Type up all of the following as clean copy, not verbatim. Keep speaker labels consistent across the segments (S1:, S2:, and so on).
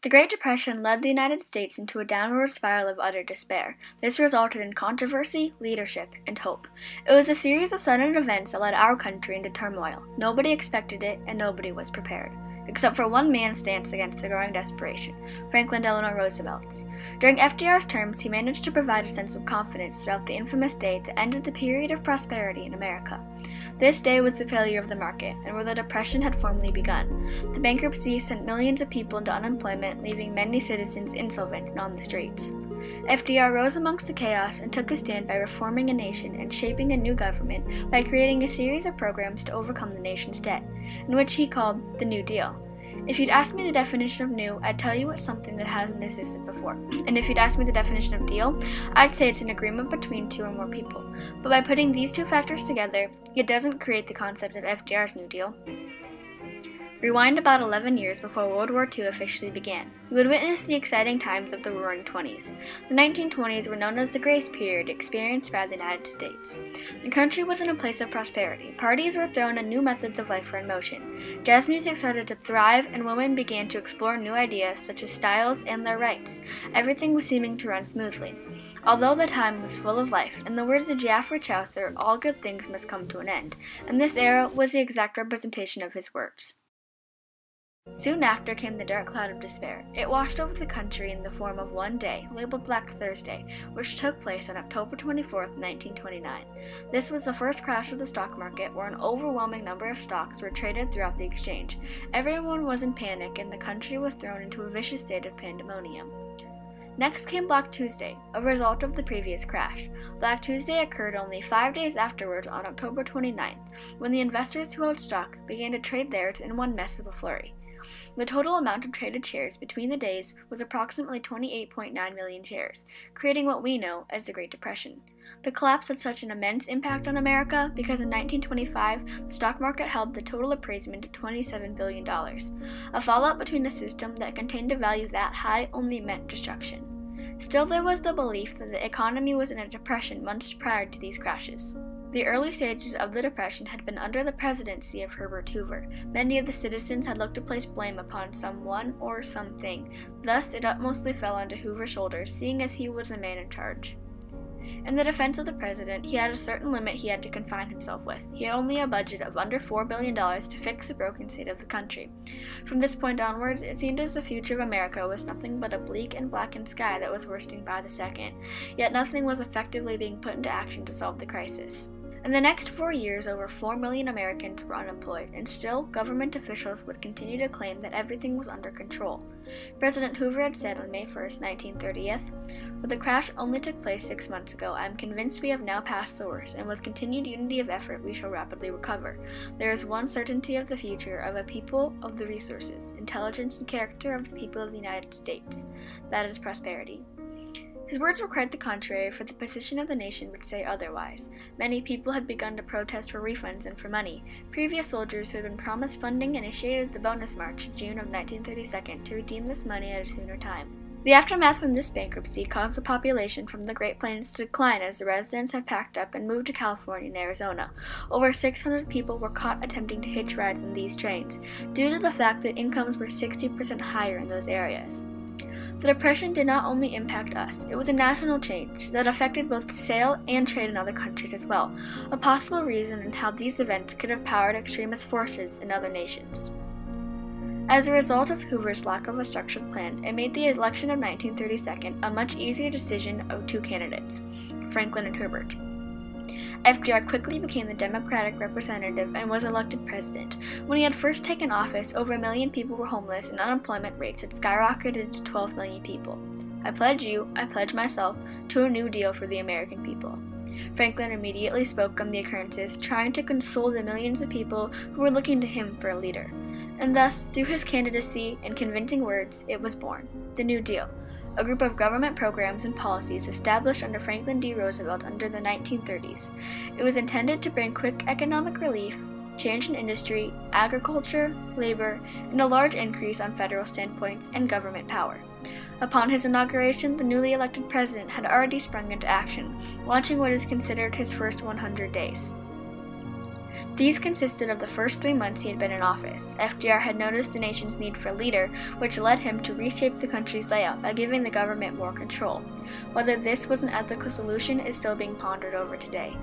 S1: The Great Depression led the United States into a downward spiral of utter despair. This resulted in controversy, leadership, and hope. It was a series of sudden events that led our country into turmoil. Nobody expected it, and nobody was prepared, except for one man's stance against the growing desperation, Franklin Delano Roosevelt. During FDR's terms, he managed to provide a sense of confidence throughout the infamous day that ended the period of prosperity in America. This day was the failure of the market, and where the Depression had formally begun. The bankruptcy sent millions of people into unemployment, leaving many citizens insolvent and on the streets. FDR rose amongst the chaos and took a stand by reforming a nation and shaping a new government by creating a series of programs to overcome the nation's debt, in which he called the New Deal. If you'd asked me the definition of new, I'd tell you it's something that hasn't existed before. And if you'd asked me the definition of deal, I'd say it's an agreement between two or more people. But by putting these two factors together, it doesn't create the concept of FDR's New Deal. Rewind about 11 years before World War II officially began. We would witness the exciting times of the Roaring Twenties. The 1920s were known as the Grace Period experienced by the United States. The country was in a place of prosperity. Parties were thrown and new methods of life were in motion. Jazz music started to thrive and women began to explore new ideas such as styles and their rights. Everything was seeming to run smoothly. Although the time was full of life, in the words of Geoffrey Chaucer, all good things must come to an end, and this era was the exact representation of his words. Soon after came the dark cloud of despair. It washed over the country in the form of one day, labeled Black Thursday, which took place on October 24, 1929. This was the first crash of the stock market, where an overwhelming number of stocks were traded throughout the exchange. Everyone was in panic, and the country was thrown into a vicious state of pandemonium. Next came Black Tuesday, a result of the previous crash. Black Tuesday occurred only 5 days afterwards on October 29th, when the investors who held stock began to trade theirs in one mess of a flurry. The total amount of traded shares between the days was approximately 28.9 million shares, creating what we know as the Great Depression. The collapse had such an immense impact on America because in 1925, the stock market held the total appraisement at $27 billion. A fallout between a system that contained a value that high only meant destruction. Still, there was the belief that the economy was in a depression months prior to these crashes. The early stages of the Depression had been under the presidency of Herbert Hoover. Many of the citizens had looked to place blame upon someone or something. Thus, it mostly fell onto Hoover's shoulders, seeing as he was the man in charge. In the defense of the president, he had a certain limit he had to confine himself with. He had only a budget of under $4 billion to fix the broken state of the country. From this point onwards, it seemed as the future of America was nothing but a bleak and blackened sky that was worsting by the second. Yet nothing was effectively being put into action to solve the crisis. In the next 4 years, over 4 million Americans were unemployed, and still, government officials would continue to claim that everything was under control. President Hoover had said on May 1, 1930, "But the crash only took place 6 months ago. I am convinced we have now passed the worst, and with continued unity of effort we shall rapidly recover. There is one certainty of the future of a people of the resources, intelligence, and character of the people of the United States. That is prosperity." His words were quite the contrary, for the position of the nation would say otherwise. Many people had begun to protest for refunds and for money. Previous soldiers who had been promised funding initiated the Bonus March in June of 1932 to redeem this money at a sooner time. The aftermath from this bankruptcy caused the population from the Great Plains to decline as the residents had packed up and moved to California and Arizona. Over 600 people were caught attempting to hitch rides in these trains, due to the fact that incomes were 60% higher in those areas. The Depression did not only impact us, it was a national change that affected both sale and trade in other countries as well, a possible reason in how these events could have powered extremist forces in other nations. As a result of Hoover's lack of a structured plan, it made the election of 1932 a much easier decision of two candidates, Franklin and Herbert. FDR quickly became the Democratic representative and was elected president. When he had first taken office, over 1 million people were homeless and unemployment rates had skyrocketed to 12 million people. "I pledge you, I pledge myself, to a new deal for the American people." Franklin immediately spoke on the occurrences, trying to console the millions of people who were looking to him for a leader. And thus, through his candidacy and convincing words, it was born, the New Deal, a group of government programs and policies established under Franklin D. Roosevelt under the 1930s. It was intended to bring quick economic relief, change in industry, agriculture, labor, and a large increase on federal standpoints and government power. Upon his inauguration, the newly elected president had already sprung into action, launching what is considered his first 100 days. These consisted of the first 3 months he had been in office. FDR had noticed the nation's need for a leader, which led him to reshape the country's layout by giving the government more control. Whether this was an ethical solution is still being pondered over today.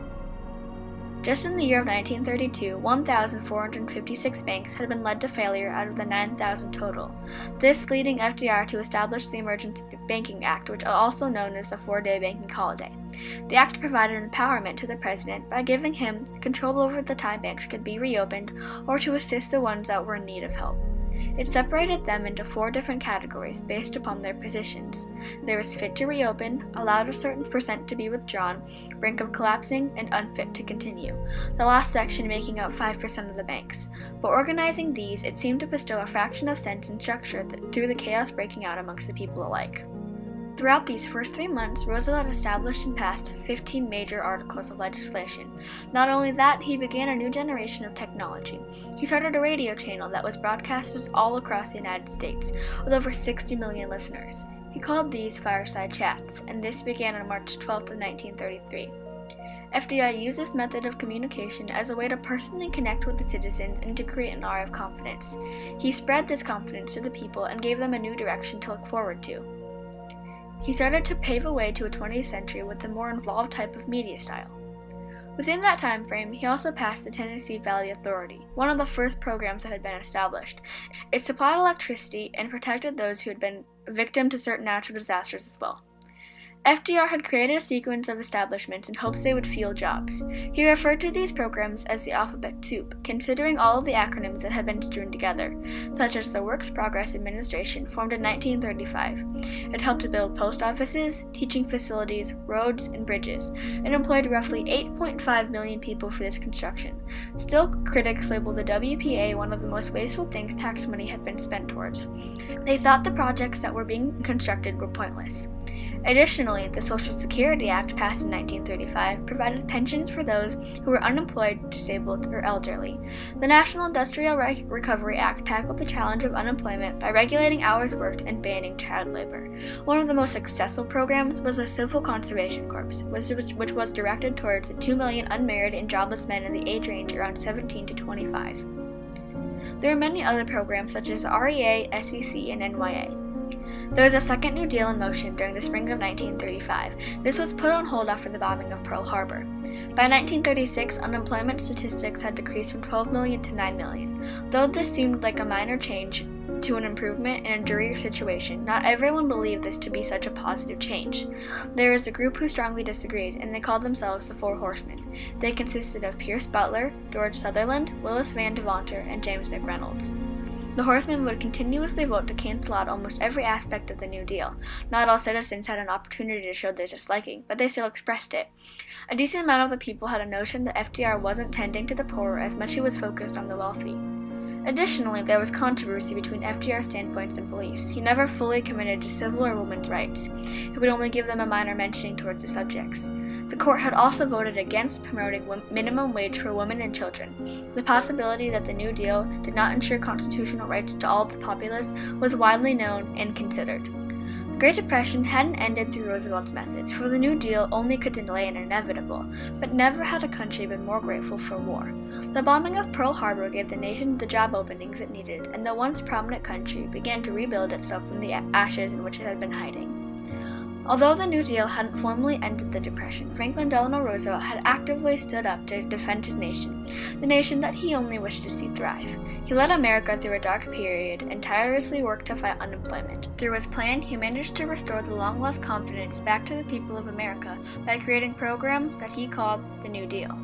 S1: Just in the year of 1932, 1,456 banks had been led to failure out of the 9,000 total, this leading FDR to establish the Emergency Banking Act, which is also known as the 4-day banking holiday. The act provided empowerment to the president by giving him control over the time banks could be reopened or to assist the ones that were in need of help. It separated them into 4 different categories based upon their positions. There was fit to reopen, allowed a certain percent to be withdrawn, brink of collapsing, and unfit to continue, the last section making up 5% of the banks. But organizing these, it seemed to bestow a fraction of sense and structure through the chaos breaking out amongst the people alike. Throughout these first 3 months, Roosevelt established and passed 15 major articles of legislation. Not only that, he began a new generation of technology. He started a radio channel that was broadcasted all across the United States, with over 60 million listeners. He called these fireside chats, and this began on March 12, 1933. FDR used this method of communication as a way to personally connect with the citizens and to create an aura of confidence. He spread this confidence to the people and gave them a new direction to look forward to. He started to pave a way to a 20th century with a more involved type of media style. Within that time frame, he also passed the Tennessee Valley Authority, one of the first programs that had been established. It supplied electricity and protected those who had been victim to certain natural disasters as well. FDR had created a sequence of establishments in hopes they would fill jobs. He referred to these programs as the alphabet soup, considering all of the acronyms that had been strewn together, such as the Works Progress Administration, formed in 1935. It helped to build post offices, teaching facilities, roads, and bridges, and employed roughly 8.5 million people for this construction. Still, critics labeled the WPA one of the most wasteful things tax money had been spent towards. They thought the projects that were being constructed were pointless. Additionally, the Social Security Act, passed in 1935, provided pensions for those who were unemployed, disabled, or elderly. The National Industrial Recovery Act tackled the challenge of unemployment by regulating hours worked and banning child labor. One of the most successful programs was the Civil Conservation Corps, which was directed towards the 2 million unmarried and jobless men in the age range around 17 to 25. There were many other programs such as REA, SEC, and NYA. There was a second New Deal in motion during the spring of 1935. This was put on hold after the bombing of Pearl Harbor. By 1936, unemployment statistics had decreased from 12 million to 9 million. Though this seemed like a minor change to an improvement in a dreary situation, not everyone believed this to be such a positive change. There was a group who strongly disagreed, and they called themselves the Four Horsemen. They consisted of Pierce Butler, George Sutherland, Willis Van Devonter, and James McReynolds. The Horsemen would continuously vote to cancel out almost every aspect of the New Deal. Not all citizens had an opportunity to show their disliking, but they still expressed it. A decent amount of the people had a notion that FDR wasn't tending to the poor as much as he was focused on the wealthy. Additionally, there was controversy between FDR's standpoints and beliefs. He never fully committed to civil or women's rights. He would only give them a minor mentioning towards the subjects. The court had also voted against promoting minimum wage for women and children. The possibility that the New Deal did not ensure constitutional rights to all of the populace was widely known and considered. The Great Depression hadn't ended through Roosevelt's methods, for the New Deal only could delay an inevitable, but never had a country been more grateful for war. The bombing of Pearl Harbor gave the nation the job openings it needed, and the once prominent country began to rebuild itself from the ashes in which it had been hiding. Although the New Deal hadn't formally ended the Depression, Franklin Delano Roosevelt had actively stood up to defend his nation, the nation that he only wished to see thrive. He led America through a dark period and tirelessly worked to fight unemployment. Through his plan, he managed to restore the long-lost confidence back to the people of America by creating programs that he called the New Deal.